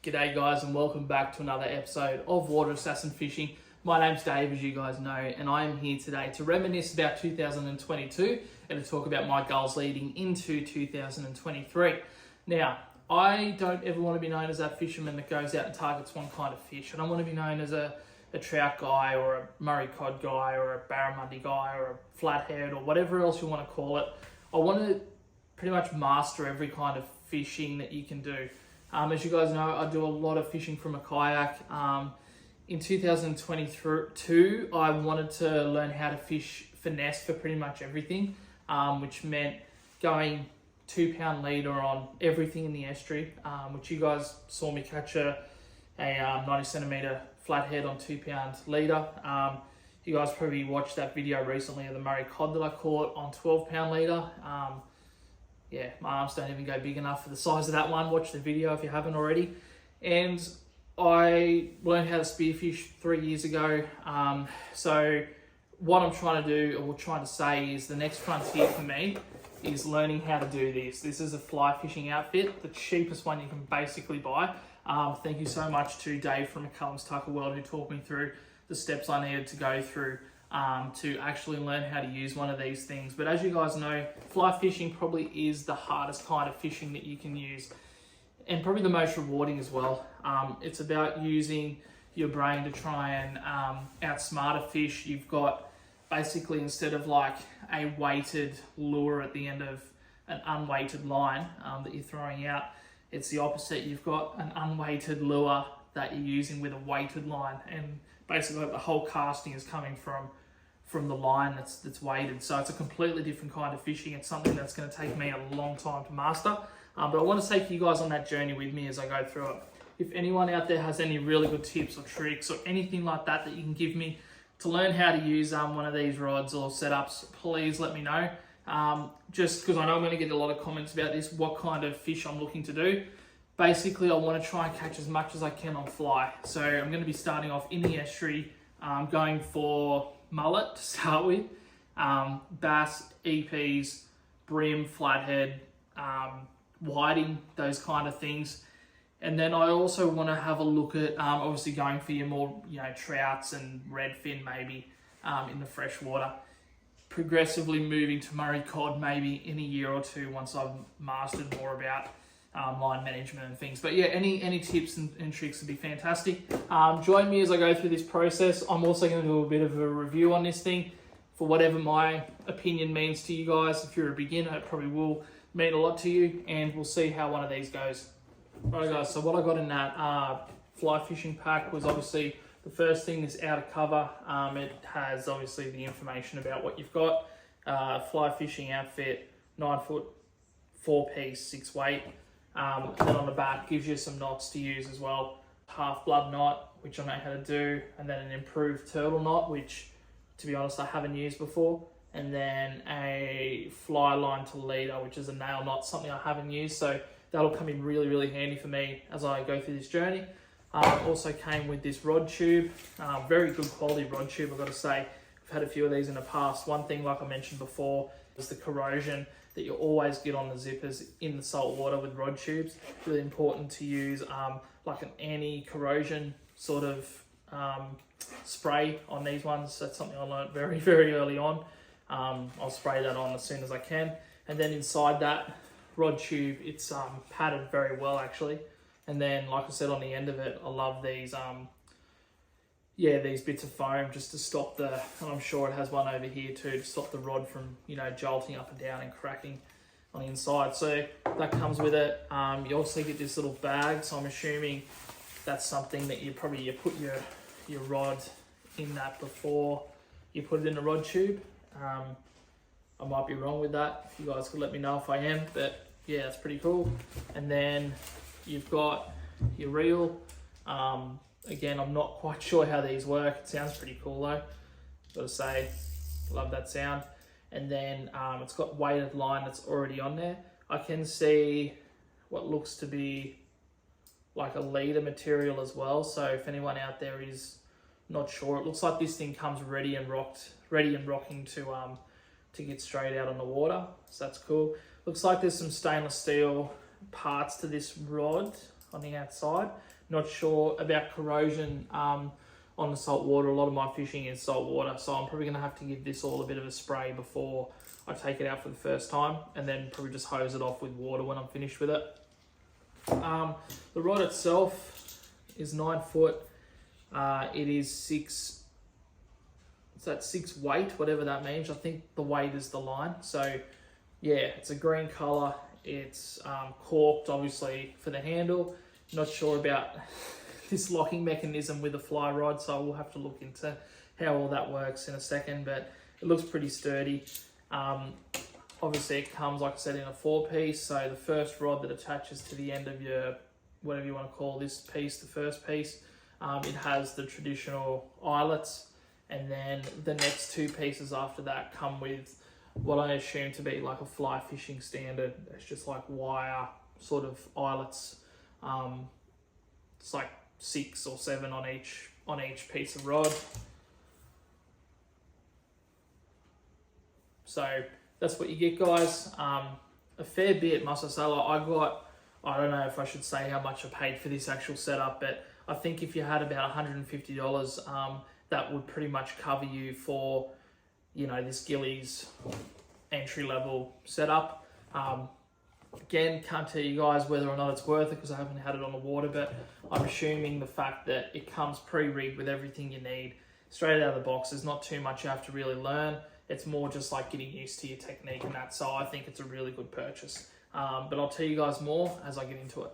G'day guys, and welcome back to another episode of Water Assassin Fishing. My name's Dave, as you guys know, and I am here today to reminisce about 2022 and to talk about my goals leading into 2023. Now, I don't ever want to be known as that fisherman that goes out and targets one kind of fish. I don't want to be known as a trout guy or a Murray cod guy or a barramundi guy or a flathead or whatever else you want to call it. I want to pretty much master every kind of fishing that you can do. As you guys know, I do a lot of fishing from a kayak. In 2022, I wanted to learn how to fish finesse for pretty much everything, which meant going 2 pound leader on everything in the estuary, which you guys saw me catch a 90 centimeter flathead on 2 pound leader. You guys probably watched that video recently of the Murray cod that I caught on 12 pound leader. Yeah, my arms don't even go big enough for the size of that one. Watch the video if you haven't already. And I learned how to spearfish 3 years ago. So what I'm trying to do, or trying to say, is the next frontier for me is learning how to do this. This is a fly fishing outfit, the cheapest one you can basically buy. Thank you so much to Dave from McCullum's Tucker World who talked me through the steps I needed to go through to actually learn how to use one of these things. But as you guys know, fly fishing probably is the hardest kind of fishing that you can use, and probably the most rewarding as well. It's about using your brain to try and outsmart a fish. You've got basically, instead of like a weighted lure at the end of an unweighted line that you're throwing out, it's the opposite. You've got an unweighted lure that you're using with a weighted line, and basically the whole casting is coming from the line that's weighted. So it's a completely different kind of fishing. It's something that's going to take me a long time to master. But I want to take you guys on that journey with me as I go through it. If anyone out there has any really good tips or tricks or anything like that that you can give me to learn how to use one of these rods or setups, please let me know. Just because I know I'm going to get a lot of comments about this, what kind of fish I'm looking to do. Basically, I want to try and catch as much as I can on fly. So I'm going to be starting off in the estuary, going for mullet to start with, bass, EPs, brim, flathead, whiting, those kind of things. And then I also want to have a look at obviously going for your more, trouts and redfin maybe in the freshwater. Progressively moving to Murray cod maybe in a year or two once I've mastered more about line management and things. But yeah, any tips and tricks would be fantastic. Join me as I go through this process. I'm also going to do a bit of a review on this thing for whatever my opinion means to you guys. If you're a beginner, it probably will mean a lot to you, and we'll see how one of these goes. Alright guys, so what I got in that fly fishing pack was obviously the first thing, this outer cover. It has obviously the information about what you've got. Fly fishing outfit, 9 foot, 4 piece, 6 weight. And then on the back gives you some knots to use as well. Half blood knot, which I know how to do, and then an improved turtle knot, which to be honest I haven't used before, and then a fly line to leader, which is a nail knot, something I haven't used, so that'll come in really, really handy for me as I go through this journey. Also came with this rod tube, very good quality rod tube, I've got to say. I've had a few of these in the past. One thing, like I mentioned before, is the corrosion that you always get on the zippers in the salt water with rod tubes. Really important to use like an anti-corrosion sort of spray on these ones. That's something I learned very, very early on. I'll spray that on as soon as I can. And then inside that rod tube, it's padded very well actually. And then, like I said, on the end of it, I love these these bits of foam just to stop and I'm sure it has one over here too, to stop the rod from, jolting up and down and cracking on the inside. So that comes with it. You also get this little bag, so I'm assuming that's something that you put your rod in that before you put it in the rod tube. I might be wrong with that. If you guys could let me know if I am, but yeah, that's pretty cool. And then you've got your reel. Again, I'm not quite sure how these work. It sounds pretty cool though. Gotta say, love that sound. And then it's got weighted line that's already on there. I can see what looks to be like a leader material as well. So if anyone out there is not sure, it looks like this thing comes ready and rocking to get straight out on the water. So that's cool. Looks like there's some stainless steel parts to this rod. on the outside. Not sure about corrosion on the salt water. A lot of my fishing is salt water, so I'm probably going to have to give this all a bit of a spray before I take it out for the first time, and then probably just hose it off with water when I'm finished with it. The rod itself is 9 foot. It is 6. Is that 6 weight? Whatever that means. I think the weight is the line. So yeah, it's a green color. It's corked, obviously, for the handle. Not sure about this locking mechanism with a fly rod, so we'll have to look into how all that works in a second, but it looks pretty sturdy. Obviously it comes, like I said, in a 4-piece, so the first rod that attaches to the end of your, whatever you want to call this piece, the first piece, it has the traditional eyelets, and then the next 2 pieces after that come with what I assume to be like a fly fishing standard. It's just like wire sort of eyelets. It's like 6 or 7 on each piece of rod. So that's what you get, guys. A fair bit, must I say. Like I don't know if I should say how much I paid for this actual setup, but I think if you had about $150, that would pretty much cover you for, you know, this Gillies entry-level setup. Again, can't tell you guys whether or not it's worth it because I haven't had it on the water, but I'm assuming the fact that it comes pre-rigged with everything you need straight out of the box. There's not too much you have to really learn. It's more just like getting used to your technique and that, so I think it's a really good purchase. But I'll tell you guys more as I get into it.